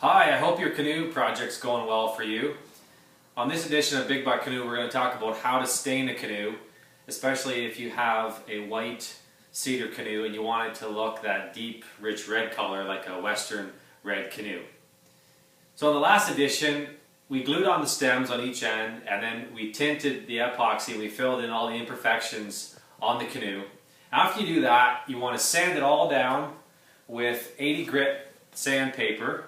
Hi, I hope your canoe project's going well for you. On this edition of Big Butt Canoe, we're going to talk about how to stain a canoe, especially if you have a white cedar canoe and you want it to look that deep, rich red color like a western red canoe. So in the last edition, we glued on the stems on each end and then we tinted the epoxy. We filled in all the imperfections on the canoe. After you do that, you want to sand it all down with 80 grit sandpaper.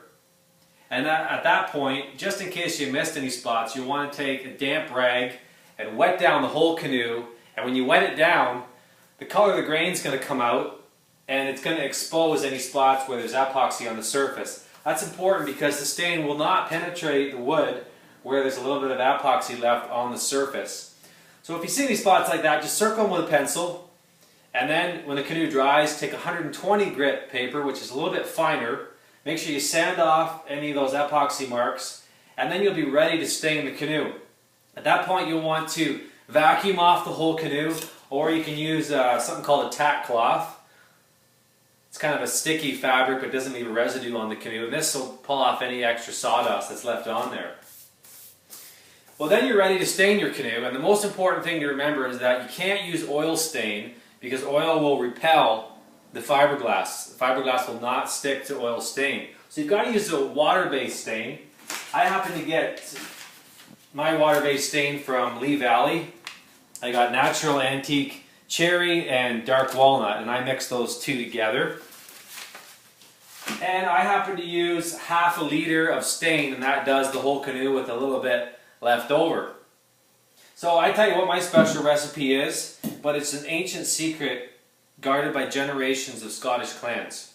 And at that point, just in case you missed any spots, you want to take a damp rag and wet down the whole canoe. And when you wet it down, the color of the grain is going to come out and it's going to expose any spots where there's epoxy on the surface. That's important because the stain will not penetrate the wood where there's a little bit of epoxy left on the surface. So if you see any spots like that, just circle them with a pencil. And then when the canoe dries, take 120 grit paper, which is a little bit finer. Make sure you sand off any of those epoxy marks, and then you'll be ready to stain the canoe. At that point, you'll want to vacuum off the whole canoe, or you can use something called a tack cloth. It's kind of a sticky fabric, but doesn't leave a residue on the canoe, and this will pull off any extra sawdust that's left on there. Well, then you're ready to stain your canoe, and the most important thing to remember is that you can't use oil stain because oil will repel the fiberglass. The fiberglass will not stick to oil stain. So you've got to use a water-based stain. I happen to get my water-based stain from Lee Valley. I got natural antique cherry and dark walnut, and I mixed those two together. And I happen to use half a liter of stain, and that does the whole canoe with a little bit left over. So I tell you what my special recipe is, but it's an ancient secret guarded by generations of Scottish clans.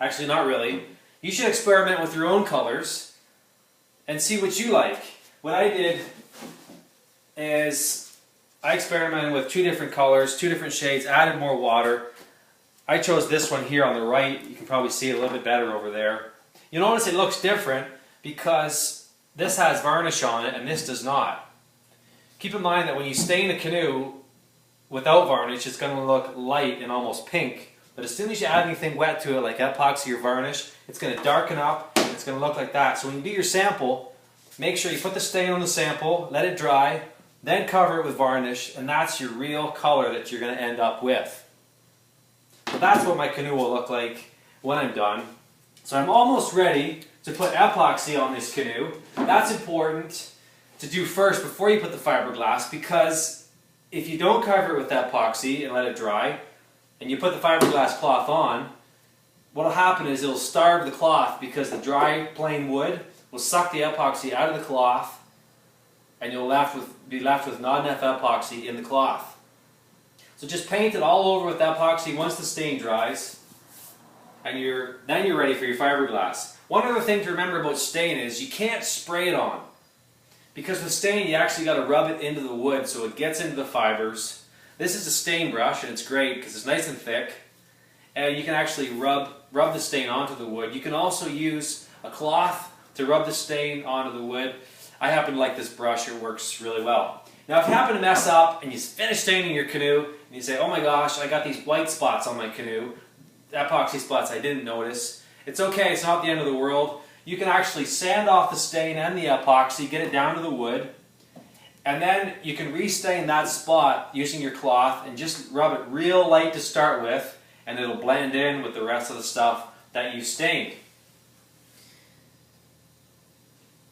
Actually, not really. You should experiment with your own colors and see what you like. What I did is I experimented with two different colors, two different shades, added more water. I chose this one here on the right. You can probably see it a little bit better over there. You notice it looks different because this has varnish on it and this does not. Keep in mind that when you stain a canoe without varnish, it's going to look light and almost pink. But as soon as you add anything wet to it, like epoxy or varnish, it's going to darken up and it's going to look like that. So when you do your sample, make sure you put the stain on the sample, let it dry, then cover it with varnish, and that's your real color that you're going to end up with. So that's what my canoe will look like when I'm done. So I'm almost ready to put epoxy on this canoe. That's important to do first before you put the fiberglass, because if you don't cover it with epoxy and let it dry, and you put the fiberglass cloth on, what will happen is it will starve the cloth because the dry plain wood will suck the epoxy out of the cloth and you'll be left with not enough epoxy in the cloth. So just paint it all over with epoxy once the stain dries, and then you're ready for your fiberglass. One other thing to remember about stain is you can't spray it on. Because with stain, you actually got to rub it into the wood so it gets into the fibers. This is a stain brush, and it's great because it's nice and thick. And you can actually rub the stain onto the wood. You can also use a cloth to rub the stain onto the wood. I happen to like this brush. It works really well. Now, if you happen to mess up and you finish staining your canoe, and you say, oh my gosh, I got these white spots on my canoe, epoxy spots I didn't notice, it's okay. It's not the end of the world. You can actually sand off the stain and the epoxy, get it down to the wood, and then you can restain that spot using your cloth and just rub it real light to start with, and it'll blend in with the rest of the stuff that you stained.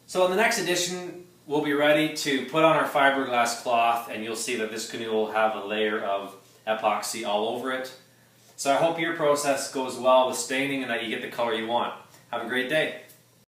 So in the next edition, we'll be ready to put on our fiberglass cloth, and you'll see that this canoe will have a layer of epoxy all over it. So I hope your process goes well with staining and that you get the color you want. Have a great day.